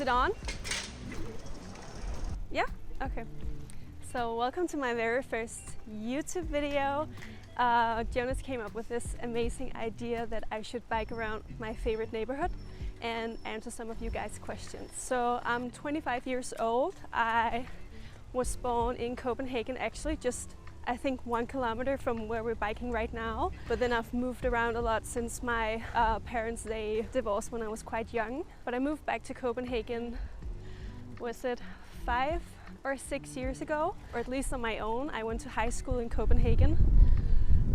it on? Yeah? Okay. So welcome to my very first YouTube video. Jonas came up with this amazing idea that I should bike around my favorite neighborhood and answer some of you guys' questions. So I'm 25 years old. I was born in Copenhagen, actually just I think 1 kilometer from where we're biking right now. But then I've moved around a lot since my parents, they divorced when I was quite young. But I moved back to Copenhagen, was it 5 or 6 years ago? Or at least on my own. I went to high school in Copenhagen.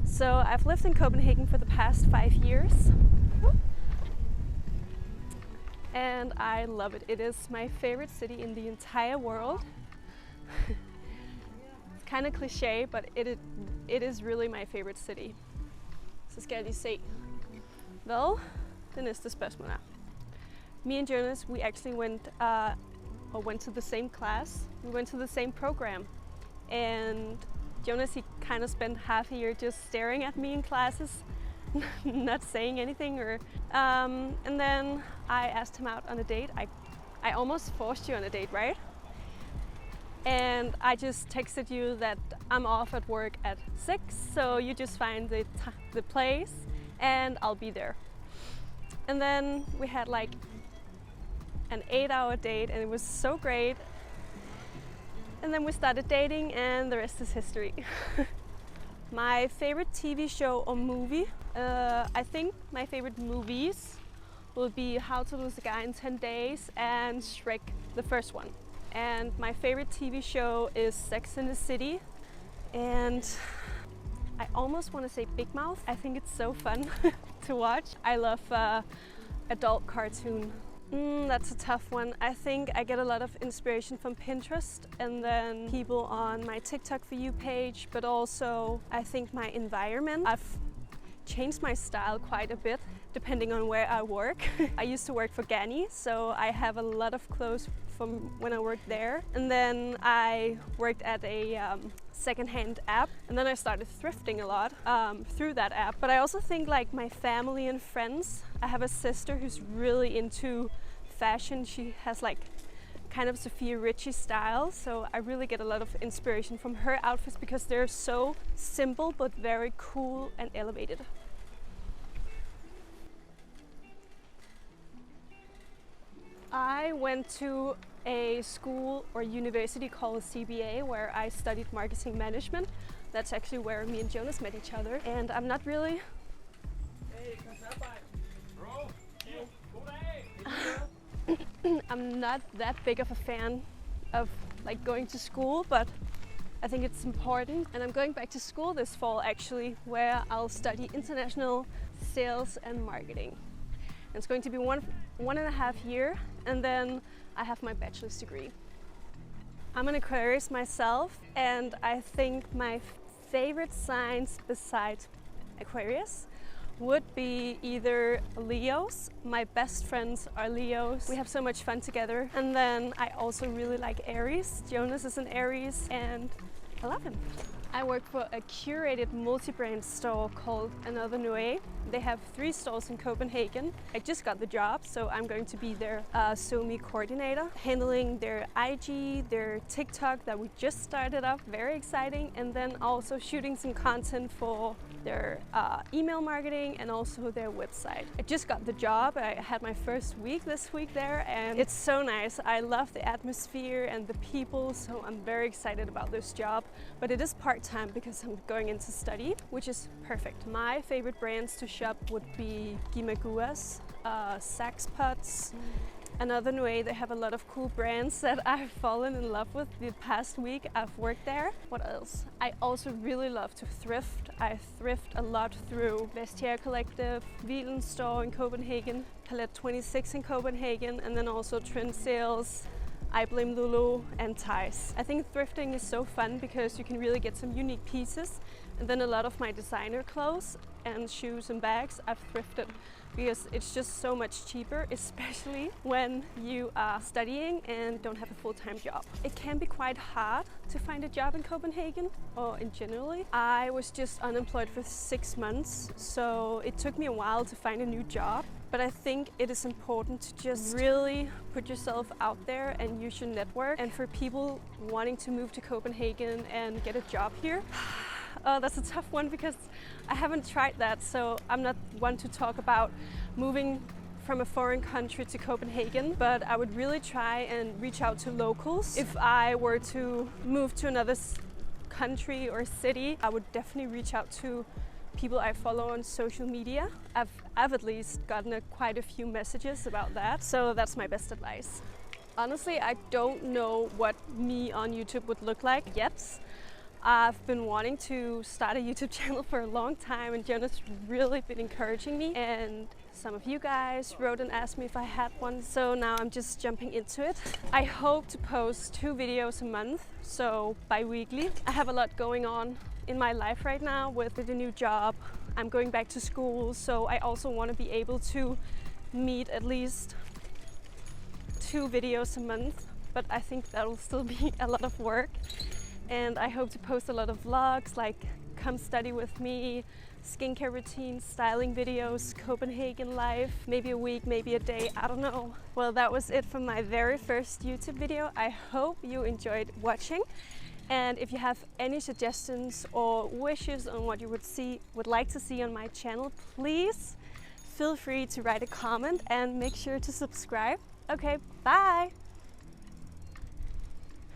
So I've lived in Copenhagen for the past 5 years. And I love it. It is my favorite city in the entire world. Kind of cliche, but it is really my favorite city. Så skal jeg lige se, hvad det næste spørgsmål er. Me and Jonas, we actually went to the same class. We went to the same program. And Jonas, he kind of spent half a year just staring at me in classes, not saying anything. And then I asked him out on a date. I almost forced you on a date, right? And I just texted you that I'm off at work at 6, so you just find the place and I'll be there. And then we had like an 8-hour date and it was so great. And then we started dating and the rest is history. My favorite TV show or movie, I think my favorite movies will be How to Lose a Guy in 10 Days and Shrek, the first one. And my favorite TV show is Sex and the City. And I almost want to say Big Mouth. I think it's so fun to watch. I love adult cartoon. That's a tough one. I think I get a lot of inspiration from Pinterest and then people on my TikTok For You page, but also I think my environment. I've changed my style quite a bit depending on where I work. I used to work for Ganni, so I have a lot of clothes from when I worked there. And then I worked at a secondhand app, and then I started thrifting a lot through that app. But I also think like my family and friends. I have a sister who's really into fashion. She has like kind of Sophia Richie style, so I really get a lot of inspiration from her outfits because they're so simple but very cool and elevated. I went to a school or university called CBA where I studied marketing management. That's actually where me and Jonas met each other, and I'm not really I'm not that big of a fan of like going to school, but I think it's important. And I'm going back to school this fall actually, where I'll study international sales and marketing. And it's going to be one and a half year, and then I have my bachelor's degree. I'm an Aquarius myself, and I think my favorite signs besides Aquarius would be either Leos. My best friends are Leos. We have so much fun together. And then I also really like Aries. Jonas is an Aries and I love him. I work for a curated multi-brand store called Another Noe. They have 3 stores in Copenhagen. I just got the job, so I'm going to be their SoMe coordinator, handling their IG, their TikTok that we just started up, very exciting, and then also shooting some content for their email marketing and also their website. I just got the job. I had my first week this week there, and it's so nice. I love the atmosphere and the people, so I'm very excited about this job. But it is part-time because I'm going into study, which is perfect. My favorite brands to shop would be Gimaguas, Sax Pots, Another Noe. They have a lot of cool brands that I've fallen in love with the past week I've worked there. What else? I also really love to thrift. I thrift a lot through Vestiaire Collective, Hvilen store in Copenhagen, Palette 26 in Copenhagen, and then also Trend Sales, I Blame Lulu and Ties. I think thrifting is so fun because you can really get some unique pieces And then a lot of my designer clothes and shoes and bags I've thrifted, because it's just so much cheaper, especially when you are studying and don't have a full-time job. It can be quite hard to find a job in Copenhagen, or in generally. I was just unemployed for 6 months, so it took me a while to find a new job. But I think it is important to just really put yourself out there and use your network. And for people wanting to move to Copenhagen and get a job here, oh, that's a tough one because I haven't tried that, so I'm not one to talk about moving from a foreign country to Copenhagen, but I would really try and reach out to locals. If I were to move to another country or city, I would definitely reach out to people I follow on social media. I've at least gotten quite a few messages about that, so that's my best advice. Honestly, I don't know what me on YouTube would look like yet. I've been wanting to start a YouTube channel for a long time, and Jonas really been encouraging me, and some of you guys wrote and asked me if I had one, so now I'm just jumping into it. I hope to post 2 videos a month, so bi-weekly. I have a lot going on in my life right now with the new job. I'm going back to school, so I also want to be able to meet at least 2 videos a month, but I think that will still be a lot of work. And I hope to post a lot of vlogs, like come study with me, skincare routines, styling videos, Copenhagen life, maybe a week, maybe a day, I don't know. Well, that was it from my very first YouTube video. I hope you enjoyed watching. And if you have any suggestions or wishes on what you would like to see on my channel, please feel free to write a comment and make sure to subscribe. Okay, bye!